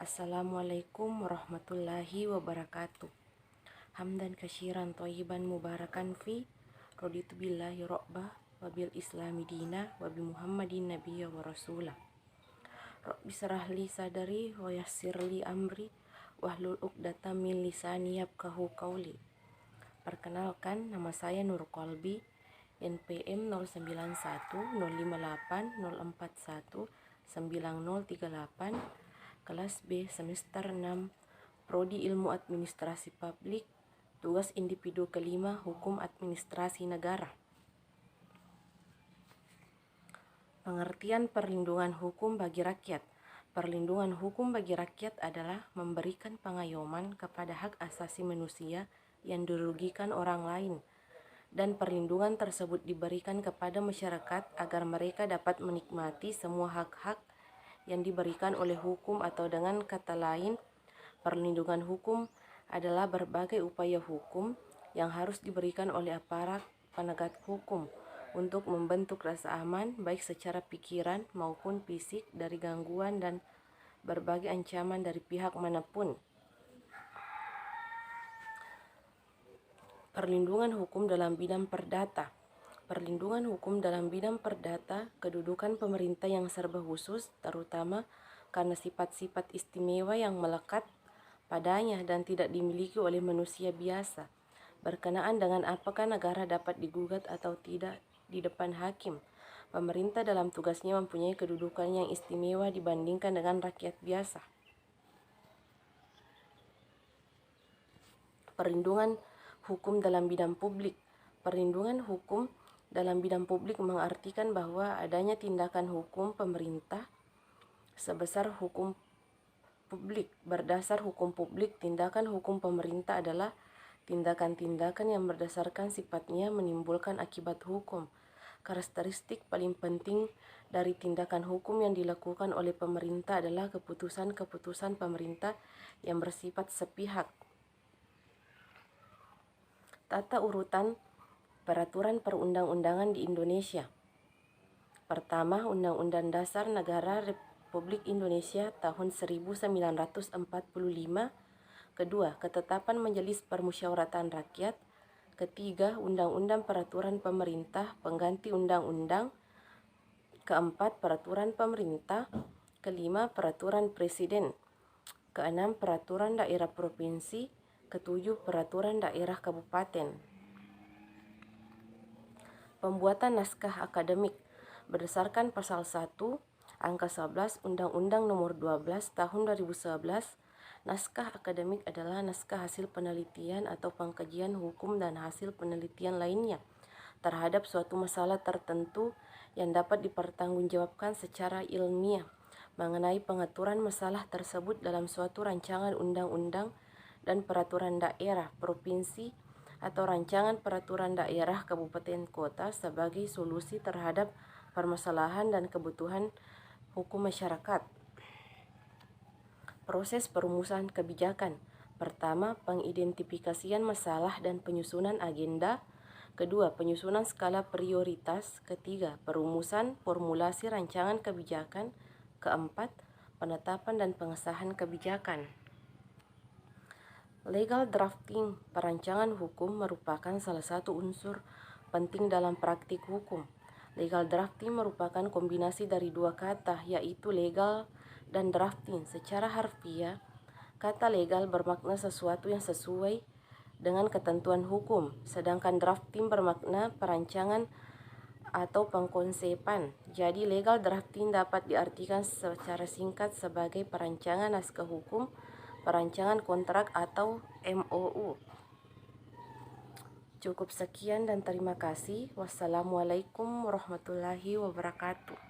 Assalamualaikum warahmatullahi wabarakatuh. Hamdan kasyiran thayyiban mubarakan fi raditu billahi rabbah wa bil islami dina wa bi Muhammadin nabiyya wa rasulah. Rabbi shrah li sadri wa yassir li amri wahlul 'uqdatam min lisani yafqahu qawli. Perkenalkan, nama saya Nur Kolbi, NPM 099104190038, kelas B semester 6, Prodi Ilmu Administrasi Publik, tugas individu kelima Hukum Administrasi Negara. Pengertian perlindungan hukum bagi rakyat. Perlindungan hukum bagi rakyat adalah memberikan pengayoman kepada hak asasi manusia yang dirugikan orang lain, dan perlindungan tersebut diberikan kepada masyarakat agar mereka dapat menikmati semua hak-hak yang diberikan oleh hukum, atau dengan kata lain, perlindungan hukum adalah berbagai upaya hukum yang harus diberikan oleh aparat penegak hukum untuk membentuk rasa aman baik secara pikiran maupun fisik dari gangguan dan berbagai ancaman dari pihak manapun. Perlindungan hukum dalam bidang perdata. Perlindungan hukum dalam bidang perdata, kedudukan pemerintah yang serba khusus, terutama karena sifat-sifat istimewa yang melekat padanya dan tidak dimiliki oleh manusia biasa, berkenaan dengan apakah negara dapat digugat atau tidak di depan hakim. Pemerintah dalam tugasnya mempunyai kedudukan yang istimewa dibandingkan dengan rakyat biasa. Perlindungan hukum dalam bidang publik. Perlindungan hukum dalam bidang publik mengartikan bahwa adanya tindakan hukum pemerintah sebesar hukum publik. Berdasar hukum publik, tindakan hukum pemerintah adalah tindakan-tindakan yang berdasarkan sifatnya menimbulkan akibat hukum. Karakteristik paling penting dari tindakan hukum yang dilakukan oleh pemerintah adalah keputusan-keputusan pemerintah yang bersifat sepihak. Tata urutan peraturan perundang-undangan di Indonesia. Pertama, Undang-Undang Dasar Negara Republik Indonesia tahun 1945. Kedua, Ketetapan Majelis Permusyawaratan Rakyat. Ketiga, Undang-Undang Peraturan Pemerintah pengganti Undang-Undang. Keempat, Peraturan Pemerintah. Kelima, Peraturan Presiden. Keenam, Peraturan Daerah Provinsi. Ketujuh, Peraturan Daerah Kabupaten. Pembuatan naskah akademik. Berdasarkan pasal 1, angka 11 Undang-Undang Nomor 12 Tahun 2011, naskah akademik adalah naskah hasil penelitian atau pengkajian hukum dan hasil penelitian lainnya terhadap suatu masalah tertentu yang dapat dipertanggungjawabkan secara ilmiah mengenai pengaturan masalah tersebut dalam suatu rancangan undang-undang dan peraturan daerah provinsi atau rancangan peraturan daerah kabupaten kota sebagai solusi terhadap permasalahan dan kebutuhan hukum masyarakat. Proses perumusan kebijakan. Pertama, pengidentifikasian masalah dan penyusunan agenda. Kedua, penyusunan skala prioritas. Ketiga, perumusan formulasi rancangan kebijakan. Keempat, penetapan dan pengesahan kebijakan. Legal drafting perancangan hukum merupakan salah satu unsur penting dalam praktik hukum. Legal drafting merupakan kombinasi dari dua kata, yaitu legal dan drafting. Secara harfiah, kata legal bermakna sesuatu yang sesuai dengan ketentuan hukum, sedangkan drafting bermakna perancangan atau pengkonsepan. Jadi legal drafting dapat diartikan secara singkat sebagai perancangan naskah hukum, perancangan kontrak atau MOU. Cukup sekian dan terima kasih. Wassalamualaikum warahmatullahi wabarakatuh.